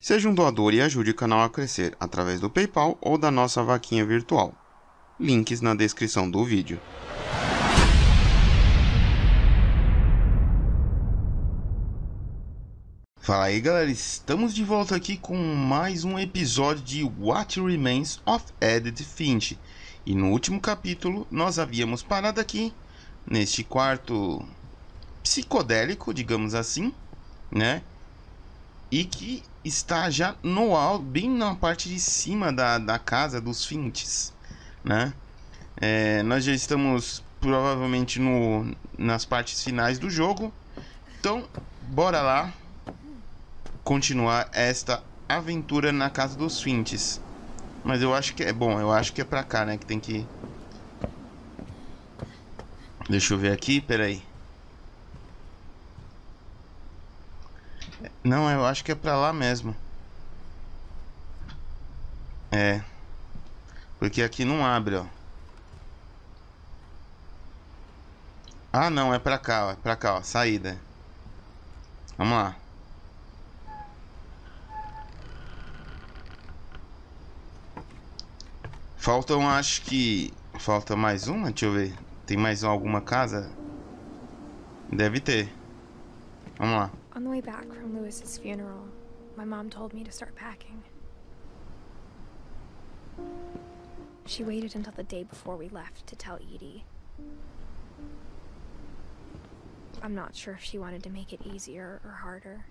Seja um doador e ajude o canal a crescer através do PayPal ou da nossa vaquinha virtual. Links na descrição do vídeo. Fala aí galera, estamos de volta aqui com mais um episódio de What Remains of Edith Finch. E no último capítulo nós havíamos parado aqui, neste quarto psicodélico, digamos assim, né? E que está já no alto, bem na parte de cima da casa dos Finches, né? Nós já estamos provavelmente nas partes finais do jogo. Então, bora lá continuar esta aventura na casa dos Finches. Mas eu acho que é bom, eu acho que é pra cá, né? Que tem que... Deixa eu ver aqui, peraí. Não, eu acho que é pra lá mesmo. É. Porque aqui não abre, ó. Ah, não, é pra cá, ó. É pra cá, ó. Saída. Vamos lá. Faltam, acho que... Falta mais uma? Deixa eu ver. Tem mais alguma casa? Deve ter. Vamos lá. On the way back from Lewis's funeral, my mom told me to start packing. She waited until the day before we left to tell Edie. I'm not sure if she wanted to make it easier or harder.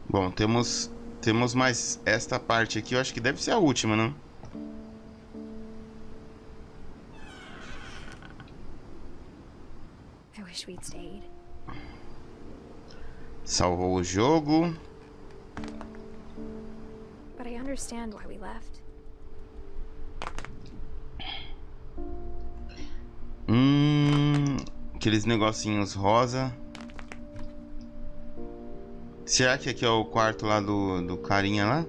Bom, temos mais esta parte aqui. Eu acho que deve ser a última, não? I wish we'd stayed. Salvou o jogo. But I understand why we left. Aqueles negocinhos rosa. Será que aqui é o quarto lá do carinha lá?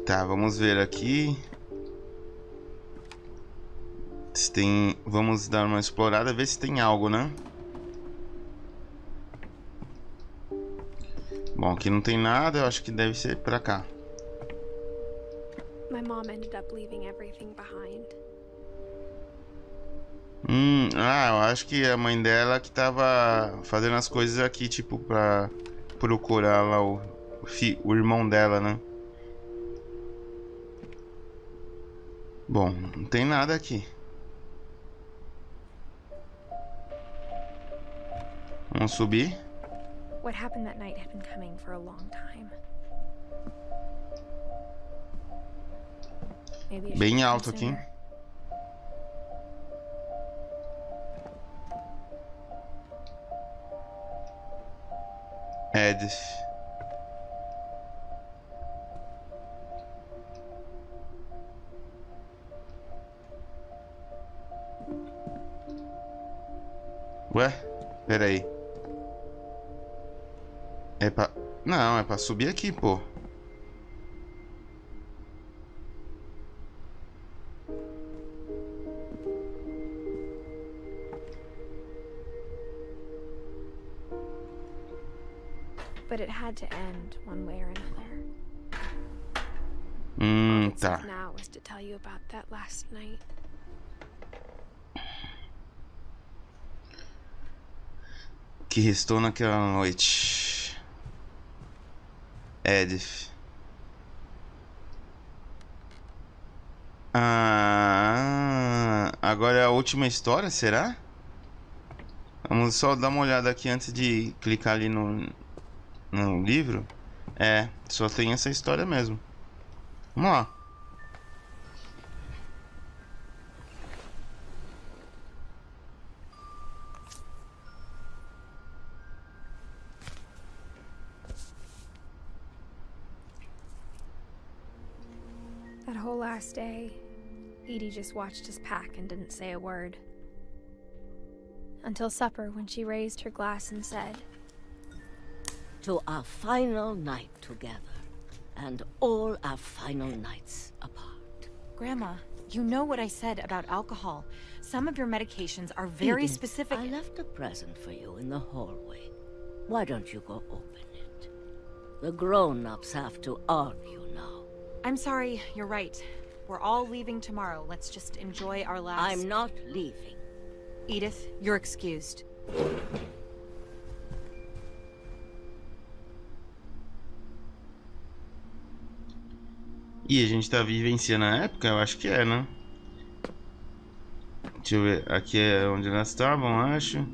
Tá, vamos ver aqui. Se tem... Vamos dar uma explorada, ver se tem algo, né? Bom, aqui não tem nada, eu acho que deve ser pra cá. My mom ended up leaving everything behind. Eu acho que a mãe dela que tava fazendo as coisas aqui, tipo, pra procurar lá o irmão dela, né? Bom, não tem nada aqui. Vamos subir. What happened that night had been coming for a long time. Maybe I should Bem have alto come aqui. sooner. Edith. Ué? Peraí. É pra... Não, é pra subir aqui, pô. But it had to end one way or another. Tá. Now was to tell you about that last night. Que restou naquela noite. Edith. Agora é a última história, será? Vamos só dar uma olhada aqui antes de clicar ali no livro. Só tem essa história mesmo. Vamos lá. That whole last day, Edie just watched us pack and didn't say a word. Until supper, when she raised her glass and said, "To our final night together, and all our final nights apart." Grandma, you know what I said about alcohol. Some of your medications are very Edith, specific. I left a present for you in the hallway. Why don't you go open it? The grown-ups have to argue now. I'm sorry, you're right. We're all leaving tomorrow. Let's just enjoy our last... I'm not leaving. Edith, you're excused. E a gente tá vivenciando a época? Eu acho que é, né? Deixa eu ver. Aqui é onde elas estavam, acho.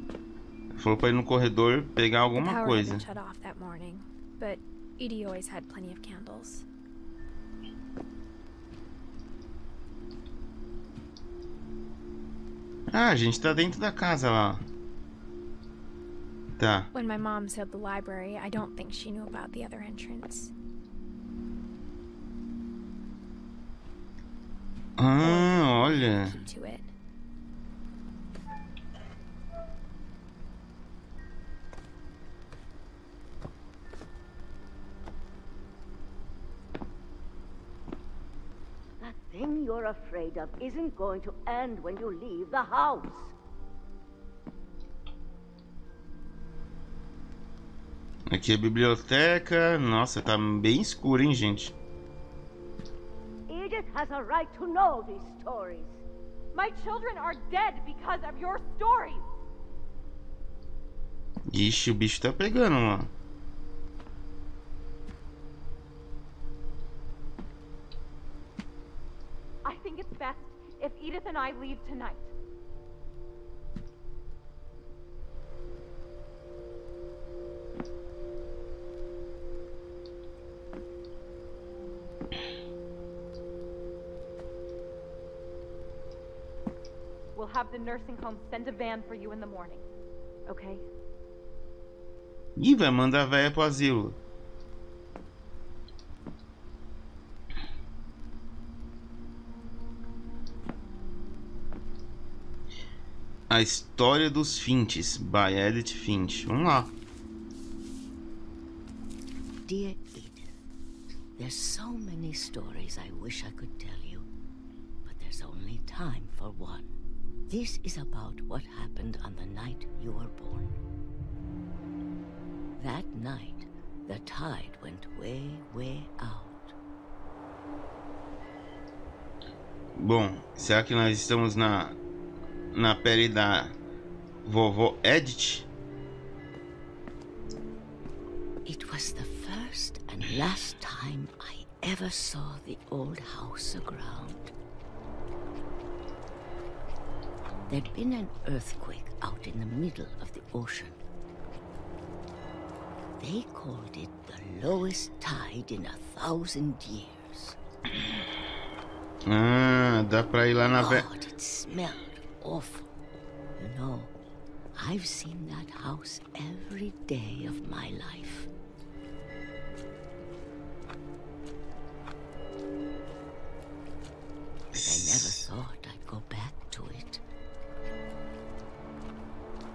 Falou pra ir no corredor pegar alguma coisa. Shut off that morning, but Edie always had plenty of candles. Ah, a gente tá dentro da casa lá. Tá. When my mom sealed the library, I don't think she knew about the other entrance. Ah, olha. Keep to it. That thing you're afraid of isn't going to end when you leave the house. Aqui é a biblioteca. Nossa, tá bem escuro, hein, gente? Edith has a right to know these stories. My children are dead because of your stories. Ixi, o bicho tá pegando lá. I think it's best if Edith and I leave tonight. We'll have the nursing home send a van for you in the morning. Okay? Ih, vai mandar a véia pro asilo. A história dos Finches, by Edith Finch. Vamos lá. Dear Edith, there's so many stories I wish I could tell you, but there's only time for one. This is about what happened on the night you were born. That night, the tide went way, way out. Bom, será que nós estamos na pele da vovó Edith? It was the first and last time I ever saw the old house aground. There'd been an earthquake out in the middle of the ocean. They called it the lowest tide in 1,000 years. Ah, dá pra ir lá na véia. God, it smelled awful. You know, I've seen that house every day of my life. But I never thought I'd go back to it.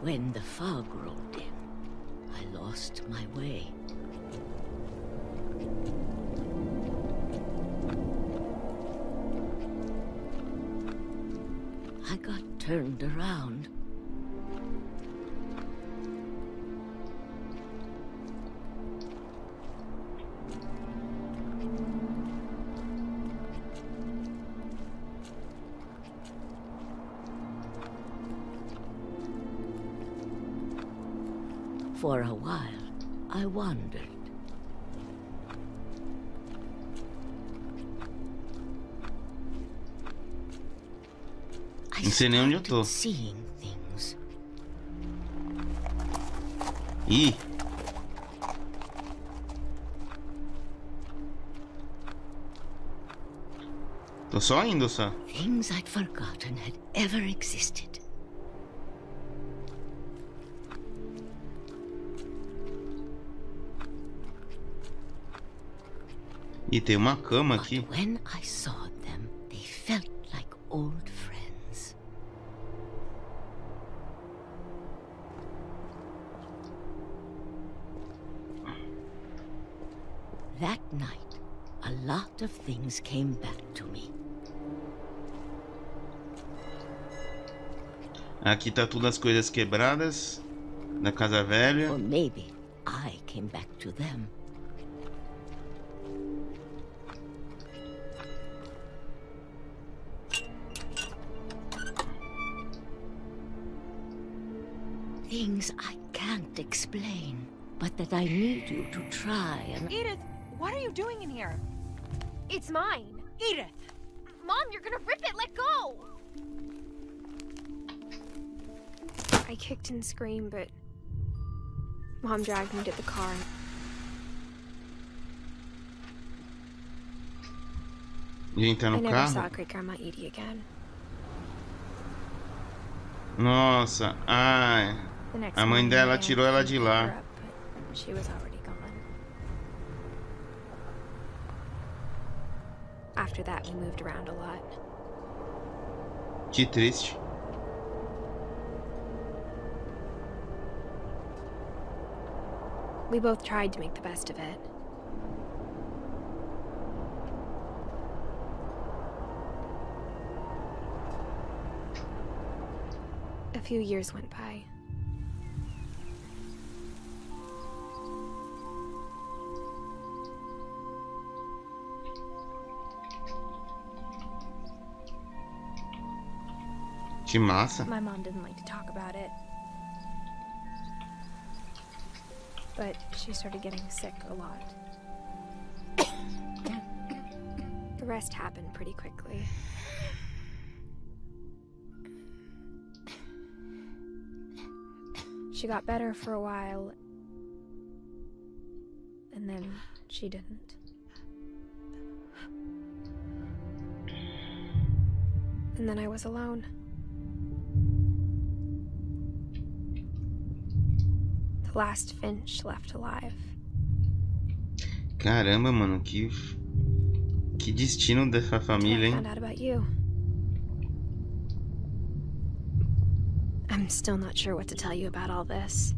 When the fog rolled in, I lost my way. I got turned around. For a while, I wandered. Não sei nem onde eu tô. Seeing things. Ih. Tô só indo, só. Things I'd forgotten had ever existed. E tem uma cama aqui. But when I saw them, they felt like old friends. That night, a lot of things came back to me. Aqui tá tudo as coisas quebradas da casa velha. Or maybe I came back to them. Things I can't explain, but that I need you to try and... Edith, what are you doing in here? It's mine. Edith! Mom, you're gonna rip it! Let go! I kicked and screamed, but Mom dragged me to the car. Gente, tá I no never saw carro. Great Grandma Edie again. Nossa, ai. The next A mãe morning, dela I ran tirou ela to de pick her lá. up, but she was already gone. After that, we moved around a lot. Que triste. We both tried to make the best of it. A few years went by. Que massa. My mom didn't like to talk about it. But she started getting sick a lot. The rest happened pretty quickly. She got better for a while, and then she didn't. And then I was alone. The last Finch left alive. Caramba, mano, que destino dessa família, I hein? found out about you. I'm still not sure what to tell you about all this.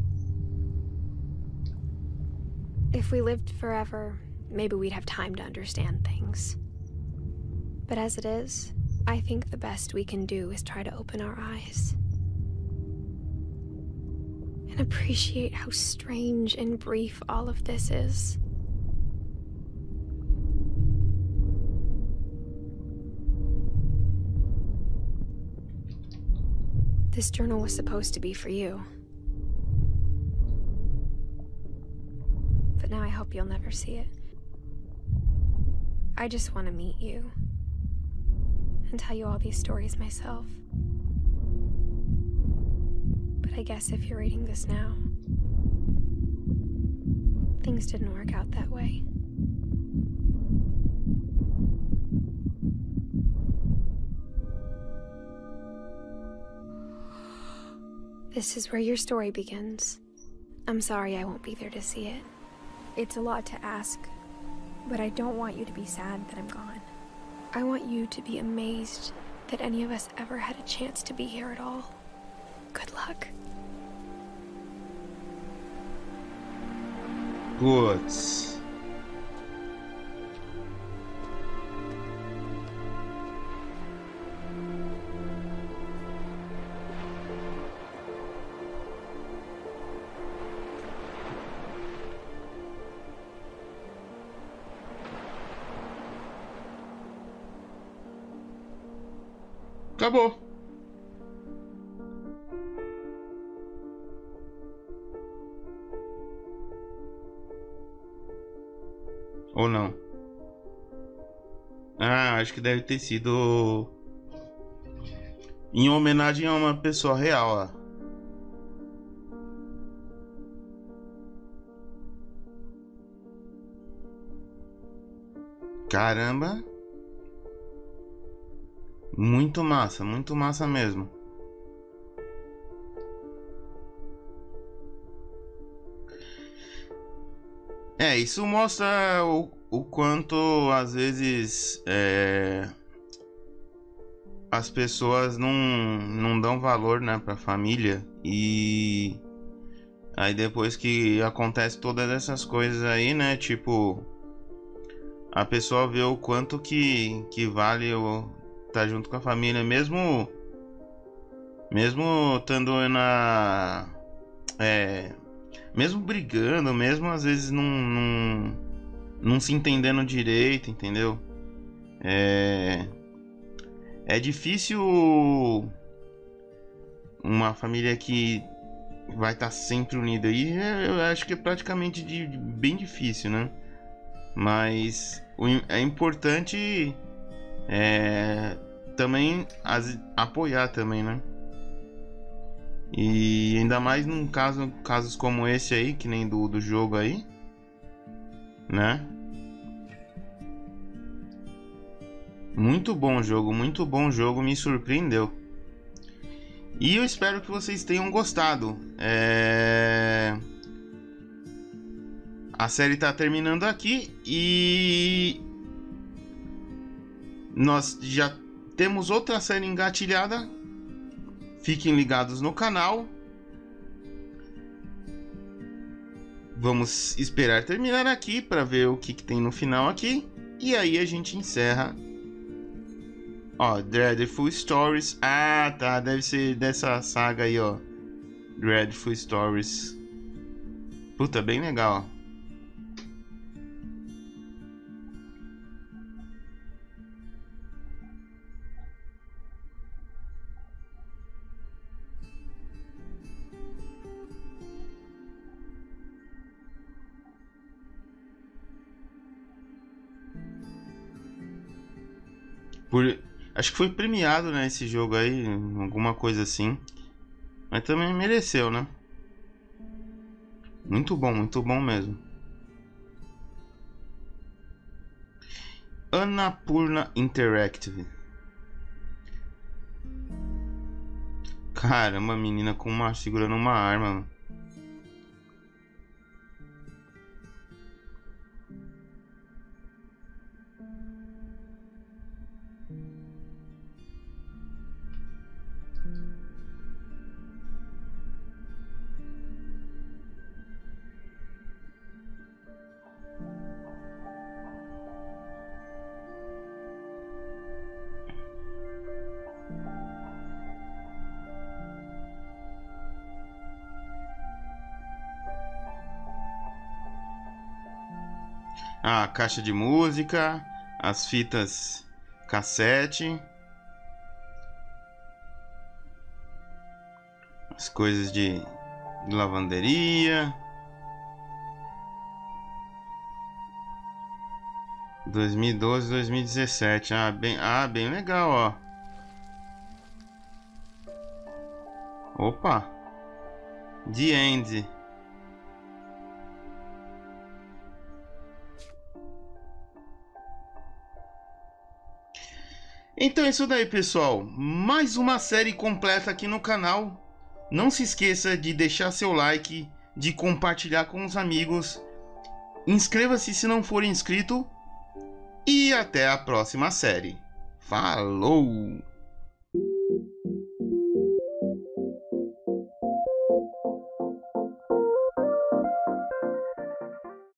If we lived forever, maybe we'd have time to understand things. But as it is, I think the best we can do is try to open our eyes. And appreciate how strange and brief all of this is. This journal was supposed to be for you. But now I hope you'll never see it. I just want to meet you and tell you all these stories myself. But I guess if you're reading this now, things didn't work out that way. This is where your story begins. I'm sorry I won't be there to see it. It's a lot to ask, but I don't want you to be sad that I'm gone. I want you to be amazed that any of us ever had a chance to be here at all. Good luck. Putz. Acabou. Ou não? Ah, acho que deve ter sido em homenagem a uma pessoa real, ó. Caramba. Muito massa mesmo. É, isso mostra o quanto às vezes as pessoas não dão valor, né, pra família. E aí depois que acontece todas essas coisas aí, né, tipo, a pessoa vê o quanto que vale tá junto com a família, mesmo Mesmo estando na... mesmo brigando, mesmo às vezes não se entendendo direito, entendeu? É difícil uma família que vai estar sempre unida aí. Eu acho que é praticamente bem difícil, né? Mas é importante também apoiar também, né? E ainda mais num casos como esse aí, que nem do jogo aí, né? Muito bom jogo, me surpreendeu. E eu espero que vocês tenham gostado. A série tá terminando aqui e nós já temos outra série engatilhada. Fiquem ligados no canal. Vamos esperar terminar aqui para ver o que tem no final aqui. E aí a gente encerra. Ó, Dreadful Stories. Ah, tá. Deve ser dessa saga aí, ó. Dreadful Stories. Puta, bem legal, ó. Acho que foi premiado, né, esse jogo aí, alguma coisa assim. Mas também mereceu, né? Muito bom mesmo. Annapurna Interactive. Caramba, menina segurando uma arma. A caixa de música, as fitas cassete, as coisas de lavanderia. 2012, 2017. Bem legal, ó. Opa. The End. Então é isso daí, pessoal. Mais uma série completa aqui no canal. Não se esqueça de deixar seu like, de compartilhar com os amigos. Inscreva-se se não for inscrito. E até a próxima série. Falou!